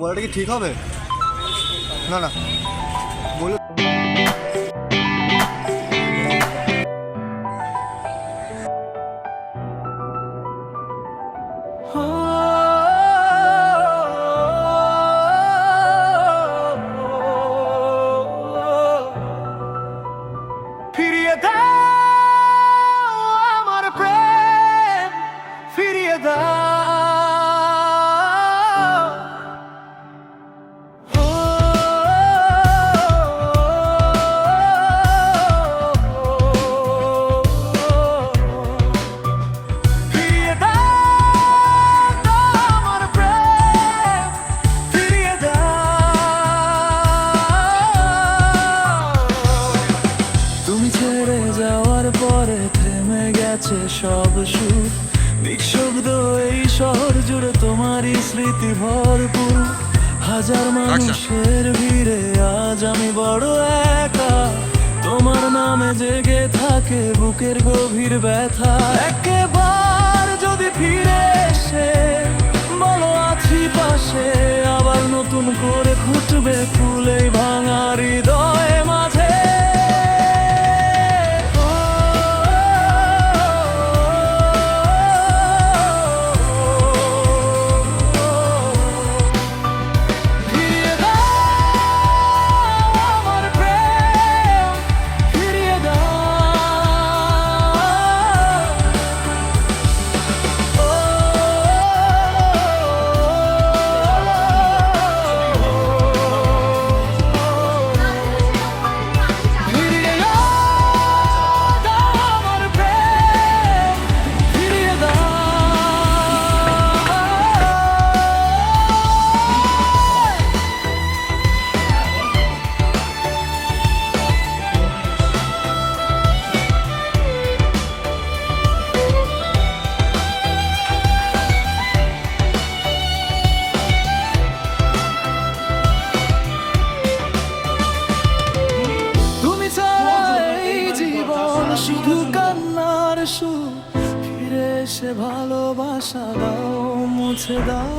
বলাটা কি ঠিক হবে? না না, বলে ফিরিয়ে দাও আমার প্রেম, ফিরিয়ে দাও। ফিরিয়ে দাও আমার প্রেম, ফিরিয়ে দাও। তুমি ছেড়ে যাওয়ার পরে থেমে গেছে সব সুর, নিঃশব্দ এই শহর জুড়ে তোমারই স্মৃতি ভরপুর। হাজার মানুষের ভিড়ে আজ আমি বড় একা, তোমার নামে জেগে থাকে বুকের গভীর ব্যথা। একবার যদি ফিরে এসে বলো আছি পাশে, আবার নতুন করে ফুটবে ফুল এই ভাঙা হৃদয় মাঝে। ফিরিয়ে দাও আমার প্রেম, ফিরিয়ে দাও। ফিরিয়ে দাও আমার প্রেম, ফিরিয়ে দাও। তুমি ছাড়া এই জীবন শুধু কান্নার সুর, ফিরে এসে ভালোবাসা দাও, মুছে দাও